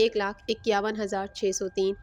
1,51,603,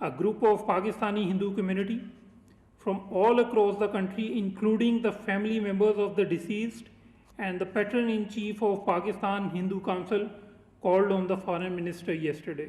A group of Pakistani Hindu community from all across the country, including the family members of the deceased and the patron-in-chief of Pakistan Hindu Council, called on the foreign minister yesterday.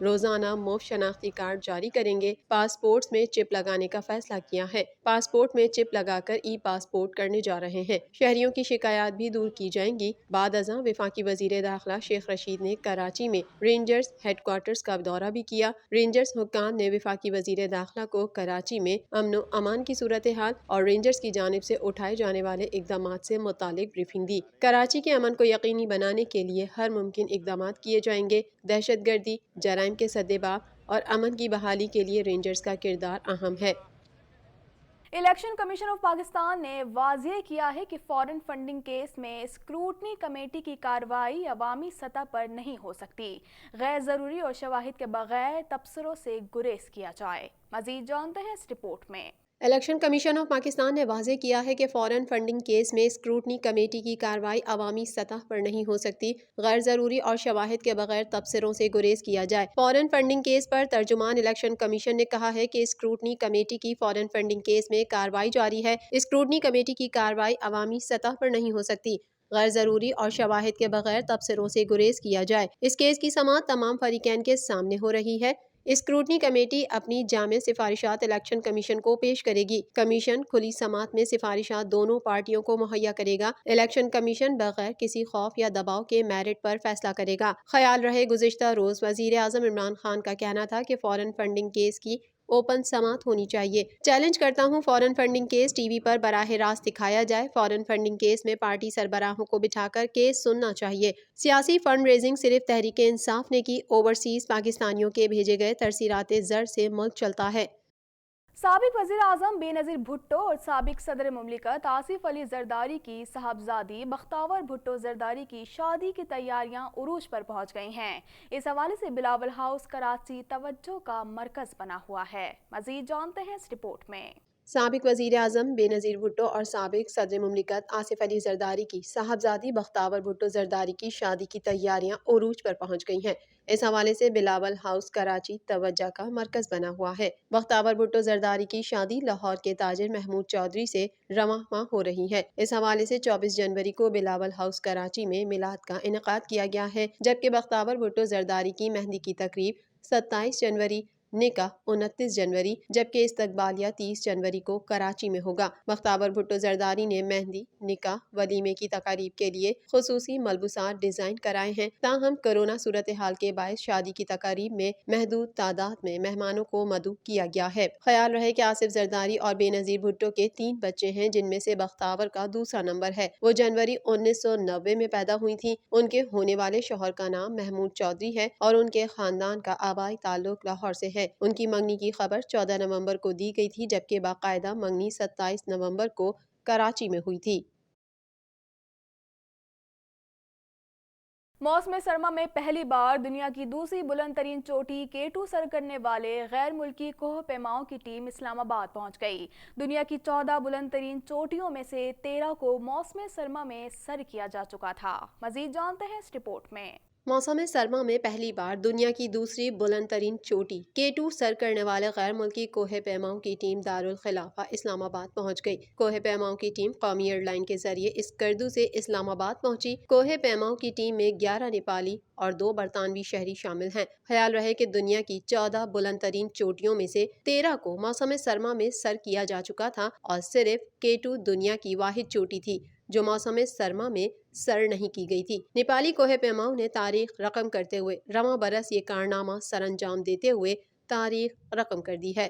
روزانہ مفت شناختی card جاری کریں گے۔ Passports میں چپ لگانے کا فیصلہ کیا ہے۔ پاسپورٹ میں چپ لگا کر ای پاسپورٹ کرنے جا رہے ہیں۔ شہریوں کی شکایات بھی دور کی جائیں گی۔ بعد ازاں وفاقی وزیر داخلہ شیخ رشید نے کراچی میں رینجرز ہیڈ کوارٹرز کا دورہ بھی کیا۔ رینجرز حکام نے وفاقی وزیر داخلہ کو کراچی میں امن و امان کی صورتحال اور رینجرز کی جانب سے اٹھائے جانے والے اقدامات سے متعلق بریفنگ دی۔ کراچی کے امن کو یقینی بنانے کے لیے ہر ممکن اقدامات کیے جائیں گے۔ دہشت گردی، جرائم کے سدباب اور امن کی بحالی کے لیے رینجرز کا کردار اہم ہے۔ الیکشن کمیشن آف پاکستان نے واضح کیا ہے کہ فارن فنڈنگ کیس میں اسکروٹنی کمیٹی کی کارروائی عوامی سطح پر نہیں ہو سکتی۔ غیر ضروری اور شواہد کے بغیر تبصروں سے گریز کیا جائے۔ مزید جانتے ہیں اس رپورٹ میں۔ الیکشن کمیشن آف پاکستان نے واضح کیا ہے کہ فارن فنڈنگ کیس میں اسکروٹنی کمیٹی کی کارروائی عوامی سطح پر نہیں ہو سکتی۔ غیر ضروری اور شواہد کے بغیر تبصروں سے گریز کیا جائے۔ فارن فنڈنگ کیس پر ترجمان الیکشن کمیشن نے کہا ہے کہ اسکروٹنی کمیٹی کی فارن فنڈنگ کیس میں کارروائی جاری ہے۔ اسکروٹنی کمیٹی کی کارروائی عوامی سطح پر نہیں ہو سکتی۔ غیر ضروری اور شواہد کے بغیر تبصروں سے گریز کیا جائے۔ اس کیس کی سماعت تمام فریقین کے سامنے ہو رہی ہے۔ اسکروٹنی کمیٹی اپنی جامع سفارشات الیکشن کمیشن کو پیش کرے گی۔ کمیشن کھلی سماعت میں سفارشات دونوں پارٹیوں کو مہیا کرے گا۔ الیکشن کمیشن بغیر کسی خوف یا دباؤ کے میرٹ پر فیصلہ کرے گا۔ خیال رہے گزشتہ روز وزیر اعظم عمران خان کا کہنا تھا کہ فارن فنڈنگ کیس کی اوپن سماعت ہونی چاہیے۔ چیلنج کرتا ہوں foreign funding case T V پر براہ راست دکھایا جائے۔ فارن فنڈنگ کیس میں پارٹی سربراہوں کو بٹھا کر کیس سننا چاہیے۔ سیاسی فنڈ ریزنگ صرف تحریک انصاف نے کی۔ اوورسیز پاکستانیوں کے بھیجے گئے ترسیلات زر سے ملک چلتا ہے۔ سابق وزیر اعظم بے نظیر بھٹو اور سابق صدر مملکت آصف علی زرداری کی صاحبزادی بختاور بھٹو زرداری کی شادی کی تیاریاں عروج پر پہنچ گئی ہیں۔ اس حوالے سے بلاول ہاؤس کراچی توجہ کا مرکز بنا ہوا ہے۔ مزید جانتے ہیں اس رپورٹ میں۔ سابق وزیر اعظم بے نظیر بھٹو اور سابق صدر مملکت آصف علی زرداری کی صاحبزادی بختاور بھٹو زرداری کی شادی کی تیاریاں عروج پر پہنچ گئی ہیں۔ اس حوالے سے بلاول ہاؤس کراچی توجہ کا مرکز بنا ہوا ہے۔ بختاور بھٹو زرداری کی شادی لاہور کے تاجر محمود چودھری سے رواں ماہ ہو رہی ہے۔ اس حوالے سے 24 جنوری کو بلاول ہاؤس کراچی میں میلاد کا انعقاد کیا گیا ہے، جبکہ بختاور بھٹو زرداری کی مہندی کی تقریب 27 جنوری، نکاح 29 جنوری جبکہ استقبالیہ 30 جنوری کو کراچی میں ہوگا۔ بختاور بھٹو زرداری نے مہندی، نکاح، ولیمے کی تقاریب کے لیے خصوصی ملبوسات ڈیزائن کرائے ہیں، تاہم کورونا صورتحال کے باعث شادی کی تقاریب میں محدود تعداد میں مہمانوں کو مدعو کیا گیا ہے۔ خیال رہے کہ آصف زرداری اور بے نظیر بھٹو کے 3 بچے ہیں، جن میں سے بختاور کا دوسرا نمبر ہے۔ وہ جنوری 1990 میں پیدا ہوئی تھیں۔ ان کے ہونے والے شوہر کا نام محمود چودھری ہے اور ان کے خاندان کا آبائی تعلق لاہور سے ہے۔ ان کی منگنی کی خبر 14 نومبر کو دی گئی تھی، جبکہ باقاعدہ منگنی 27 نومبر کو کراچی میں ہوئی تھی۔ موسم سرما میں پہلی بار دنیا کی دوسری بلند ترین چوٹی K2 سر کرنے والے غیر ملکی کوہ پیماؤں کی ٹیم اسلام آباد پہنچ گئی۔ دنیا کی 14 بلند ترین چوٹیوں میں سے 13 کو موسم سرما میں سر کیا جا چکا تھا۔ مزید جانتے ہیں اس رپورٹ میں۔ موسم سرما میں پہلی بار دنیا کی دوسری بلند ترین چوٹی K2 سر کرنے والے غیر ملکی کوہ پیماؤں کی ٹیم دارالخلافہ اسلام آباد پہنچ گئی۔ کوہ پیماؤں کی ٹیم قومی ایئر لائن کے ذریعے اسکردو سے اسلام آباد پہنچی۔ کوہ پیماؤں کی ٹیم میں 11 نیپالی اور 2 برطانوی شہری شامل ہیں۔ خیال رہے کہ دنیا کی 14 بلند ترین چوٹیوں میں سے 13 کو موسم سرما میں سر کیا جا چکا تھا اور صرف K2 دنیا کی واحد چوٹی تھی جو موسم سرما میں سر نہیں کی گئی تھی۔ نیپالی کوہ پیماؤں نے تاریخ رقم کرتے ہوئے رواں برس یہ کارنامہ سر انجام دیتے ہوئے تاریخ رقم کر دی ہے۔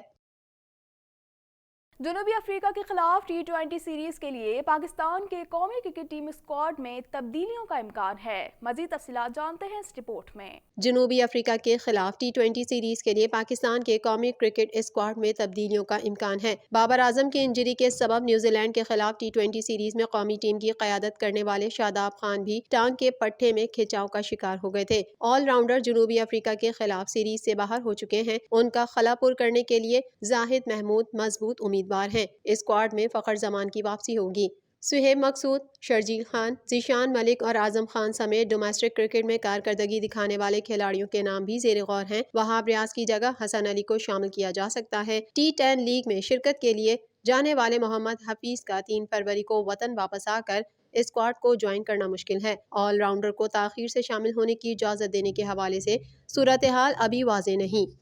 جنوبی افریقہ کے خلاف T20 سیریز کے لیے پاکستان کے قومی کرکٹ ٹیم اسکواڈ میں تبدیلیوں کا امکان ہے۔ مزید تفصیلات جانتے ہیں اس رپورٹ میں۔ جنوبی افریقہ کے خلاف T20 سیریز کے لیے پاکستان کے قومی کرکٹ اسکواڈ میں تبدیلیوں کا امکان ہے۔ بابر اعظم کی انجری کے سبب نیوزی لینڈ کے خلاف T20 سیریز میں قومی ٹیم کی قیادت کرنے والے شاداب خان بھی ٹانگ کے پٹھے میں کھچاؤ کا شکار ہو گئے تھے۔ آل راؤنڈر جنوبی افریقہ کے خلاف سیریز سے باہر ہو چکے ہیں۔ ان کا خلا پر کرنے کے لیے زاہد محمود مضبوط امیدوار ہیں۔ اسکواڈ میں فخر زمان کی واپسی ہوگی۔ سہیب مقصود، شرجیل خان، ذیشان ملک اور اعظم خان سمیت ڈومیسٹک کرکٹ میں کارکردگی دکھانے والے کھلاڑیوں کے نام بھی زیر غور ہیں۔ وہاب ریاض کی جگہ حسن علی کو شامل کیا جا سکتا ہے۔ T10 لیگ میں شرکت کے لیے جانے والے محمد حفیظ کا 3 فروری کو وطن واپس آ کر اسکواڈ کو جوائن کرنا مشکل ہے۔ آل راؤنڈر کو تاخیر سے شامل ہونے کی اجازت دینے کے حوالے سے صورتحال ابھی واضح نہیں۔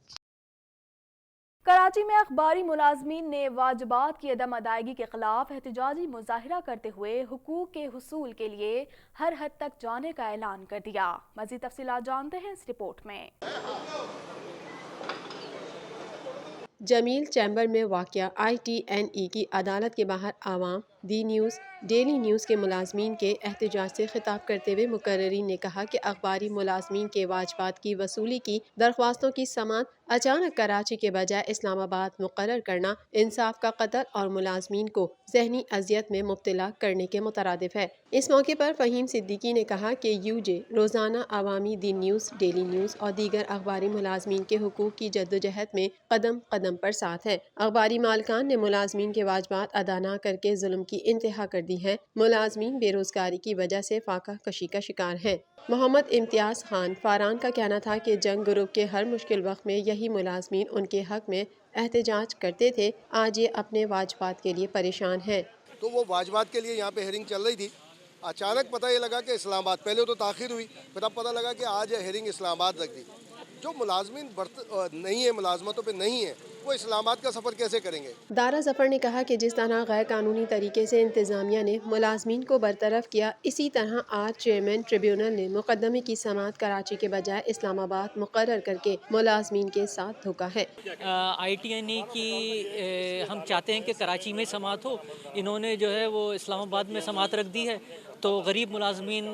کراچی میں اخباری ملازمین نے واجبات کی عدم ادائیگی کے خلاف احتجاجی مظاہرہ کرتے ہوئے حقوق کے حصول کے لیے ہر حد تک جانے کا اعلان کر دیا۔ مزید تفصیلات جانتے ہیں اس رپورٹ میں۔ جمیل چیمبر میں واقع ITNE کی عدالت کے باہر عوام دی نیوز ڈیلی نیوز کے ملازمین کے احتجاج سے خطاب کرتے ہوئے مقررین نے کہا کہ اخباری ملازمین کے واجبات کی وصولی کی درخواستوں کی سماعت اچانک کراچی کے بجائے اسلام آباد مقرر کرنا انصاف کا قتل اور ملازمین کو ذہنی اذیت میں مبتلا کرنے کے مترادف ہے۔ اس موقع پر فہیم صدیقی نے کہا کہ UJ روزانہ عوامی دی نیوز ڈیلی نیوز اور دیگر اخباری ملازمین کے حقوق کی جدوجہد میں قدم قدم پر ساتھ ہے۔ اخباری مالکان نے ملازمین کے واجبات ادا نہ کر کے ظلم کی انتہا کر دی ہے۔ ملازمین بے روزگاری کی وجہ سے فاقہ کشی کا شکار ہیں۔ محمد امتیاز خان فاران کا کہنا تھا کہ جنگ گروپ کے ہر مشکل وقت میں یہی ملازمین ان کے حق میں احتجاج کرتے تھے، آج یہ اپنے واجبات کے لیے پریشان ہیں۔ تو وہ واجبات کے لیے یہاں پہ ہیرنگ چل رہی تھی، اچانک پتہ یہ لگا کہ اسلام آباد، پہلے تو تاخیر ہوئی، پھر اب پتہ لگا کہ آج ہیرنگ اسلام آباد رکھ دی۔ جو ملازمین نہیں ہیں، ملازمتوں پہ نہیں ہیں، وہ اسلام آباد کا سفر کیسے کریں گے؟ دارا ظفر نے کہا کہ جس طرح غیر قانونی طریقے سے انتظامیہ نے ملازمین کو برطرف کیا، اسی طرح آج چیئرمین ٹریبیونل نے مقدمے کی سماعت کراچی کے بجائے اسلام آباد مقرر کر کے ملازمین کے ساتھ دھوکا ہے۔ ITNE کی ہم چاہتے ہیں کہ کراچی میں سماعت ہو، انہوں نے جو ہے وہ اسلام آباد میں سماعت رکھ دی ہے، تو غریب ملازمین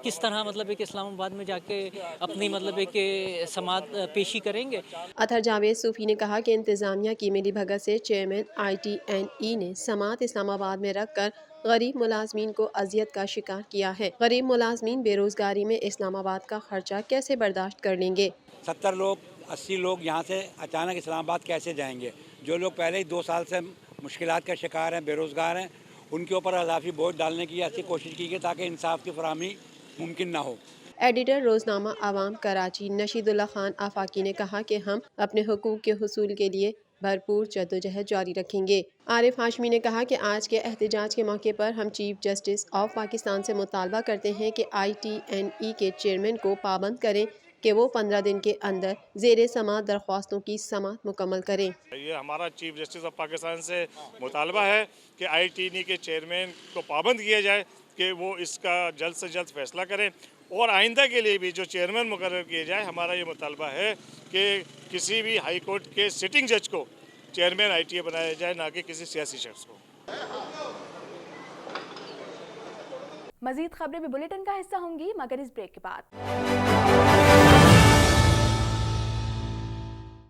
کس طرح کہ اسلام آباد میں جا کے اپنی کہ سماعت پیشی کریں گے۔ اطہر جاوید صوفی نے کہا کہ انتظامیہ کی ملی بھگت سے چیئرمین ITNE نے سماعت اسلام آباد میں رکھ کر غریب ملازمین کو اذیت کا شکار کیا ہے۔ غریب ملازمین بے روزگاری میں اسلام آباد کا خرچہ کیسے برداشت کر لیں گے؟ 70 لوگ 80 لوگ یہاں سے اچانک اسلام آباد کیسے جائیں گے؟ جو لوگ پہلے ہی 2 سال سے مشکلات کا شکار ہیں، بے روزگار ہیں، ان کے اوپر اضافی بوجھ ڈالنے کی ایسی کوشش کی گئی تاکہ انصاف کی فراہمی ممکن نہ ہو۔ ایڈیٹر روزنامہ عوام کراچی نشید اللہ خان آفاقی نے کہا کہ ہم اپنے حقوق کے حصول کے لیے بھرپور جدوجہد جاری رکھیں گے۔ عارف ہاشمی نے کہا کہ آج کے احتجاج کے موقع پر ہم چیف جسٹس آف پاکستان سے مطالبہ کرتے ہیں کہ ITNE کے چیئرمین کو پابند کریں کہ وہ 15 دن کے اندر زیر سماعت درخواستوں کی سماعت مکمل کریں۔ یہ ہمارا چیف جسٹس آف پاکستان سے مطالبہ ہے کہ ITNE کے چیئرمین کو پابند کیا جائے کہ وہ اس کا جلد سے جلد فیصلہ کریں، اور آئندہ کے لیے بھی جو چیئرمین مقرر کیے جائے، ہمارا یہ مطالبہ ہے کہ کسی بھی ہائی کورٹ کے سٹنگ جج کو چیئرمین ITA بنایا جائے، نہ کہ کسی سیاسی شخص کو۔ مزید خبریں بھی بلیٹن کا حصہ ہوں گی مگر اس بریک کے بعد۔